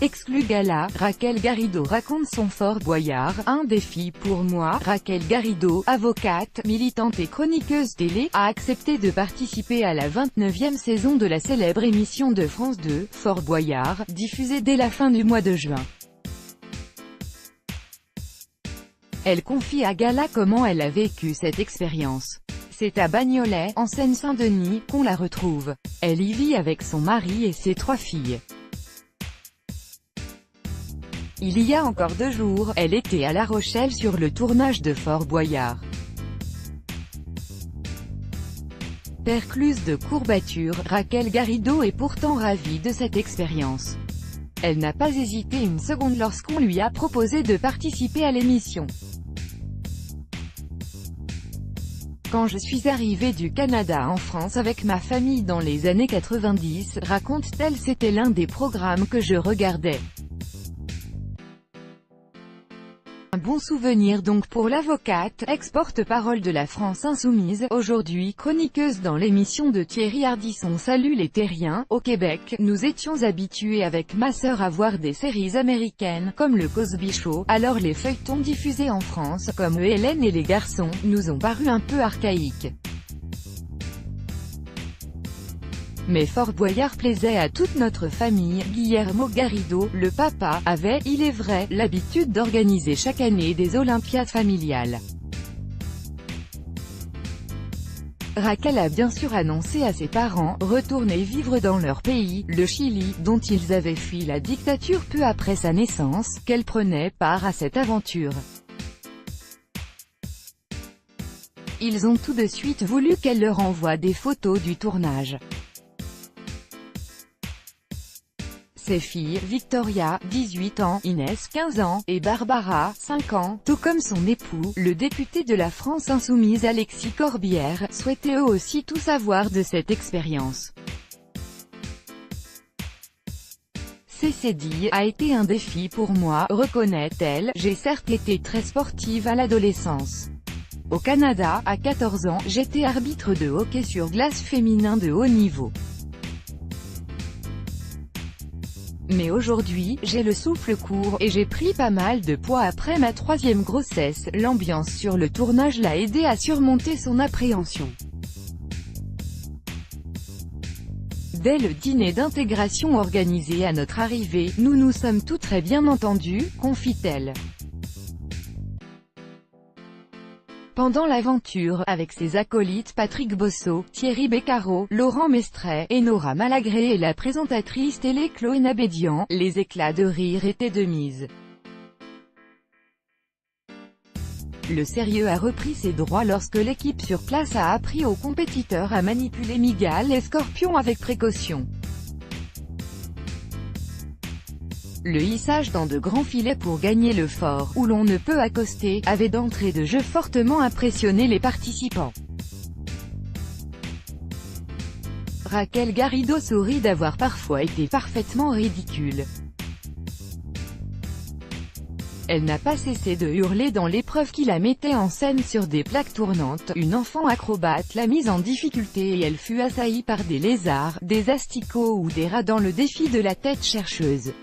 Exclu gala, Raquel Garrido raconte son Fort Boyard, un défi pour moi. Raquel Garrido, avocate, militante et chroniqueuse télé, a accepté de participer à la 29e saison de la célèbre émission de France 2, Fort Boyard, diffusée dès la fin du mois de juin. Elle confie à Gala comment elle a vécu cette expérience. C'est à Bagnolet, en Seine-Saint-Denis, qu'on la retrouve. Elle y vit avec son mari et ses 3 filles. Il y a encore 2 jours, elle était à La Rochelle sur le tournage de Fort Boyard. Percluse de courbatures, Raquel Garrido est pourtant ravie de cette expérience. Elle n'a pas hésité une seconde lorsqu'on lui a proposé de participer à l'émission. Quand je suis arrivée du Canada en France avec ma famille dans les années 90, raconte-t-elle, c'était l'un des programmes que je regardais. Un bon souvenir donc pour l'avocate, ex-porte-parole de la France Insoumise, aujourd'hui chroniqueuse dans l'émission de Thierry Ardisson. Salut les terriens, au Québec, nous étions habitués avec ma sœur à voir des séries américaines, comme le Cosby Show, alors les feuilletons diffusés en France, comme Hélène et les garçons, nous ont paru un peu archaïques. Mais Fort Boyard plaisait à toute notre famille. Guillermo Garrido, le papa, avait, il est vrai, l'habitude d'organiser chaque année des olympiades familiales. Raquel a bien sûr annoncé à ses parents, retourner vivre dans leur pays, le Chili, dont ils avaient fui la dictature peu après sa naissance, qu'elle prenait part à cette aventure. Ils ont tout de suite voulu qu'elle leur envoie des photos du tournage. Ses filles, Victoria, 18 ans, Inès, 15 ans, et Barbara, 5 ans, tout comme son époux, le député de la France Insoumise Alexis Corbière, souhaitaient eux aussi tout savoir de cette expérience. C'est dit, a été un défi pour moi, reconnaît-elle. J'ai certes été très sportive à l'adolescence. Au Canada, à 14 ans, j'étais arbitre de hockey sur glace féminin de haut niveau. Mais aujourd'hui, j'ai le souffle court, et j'ai pris pas mal de poids après ma 3e grossesse. L'ambiance sur le tournage l'a aidé à surmonter son appréhension. Dès le dîner d'intégration organisé à notre arrivée, nous nous sommes tous très bien entendus, confie-t-elle. Pendant l'aventure, avec ses acolytes Patrick Bosso, Thierry Beccaro, Laurent Mestret, et Nora Malagré et la présentatrice télé Chloé Nabédian, les éclats de rire étaient de mise. Le sérieux a repris ses droits lorsque l'équipe sur place a appris aux compétiteurs à manipuler Mygale et Scorpion avec précaution. Le hissage dans de grands filets pour gagner le fort, où l'on ne peut accoster, avait d'entrée de jeu fortement impressionné les participants. Raquel Garrido sourit d'avoir parfois été parfaitement ridicule. Elle n'a pas cessé de hurler dans l'épreuve qui la mettait en scène sur des plaques tournantes. Une enfant acrobate l'a mise en difficulté et elle fut assaillie par des lézards, des asticots ou des rats dans le défi de la tête chercheuse.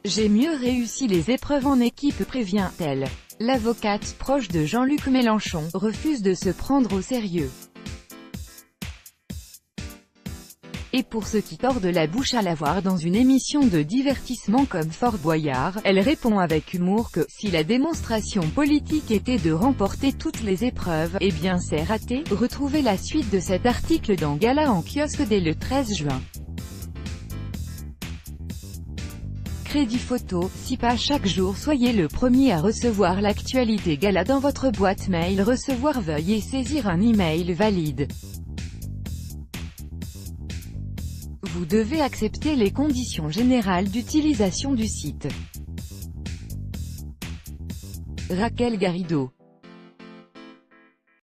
J'ai mieux réussi les épreuves en équipe, prévient-elle. L'avocate, proche de Jean-Luc Mélenchon, refuse de se prendre au sérieux. Et pour ce qui tord de la bouche à la voir dans une émission de divertissement comme Fort Boyard, elle répond avec humour que, si la démonstration politique était de remporter toutes les épreuves, eh bien c'est raté. Retrouvez la suite de cet article dans Gala en kiosque dès le 13 juin. Crédit photo, 6 pages chaque jour. Soyez le premier à recevoir l'actualité Gala dans votre boîte mail. Recevoir, veuillez saisir un email valide. Vous devez accepter les conditions générales d'utilisation du site. Raquel Garrido.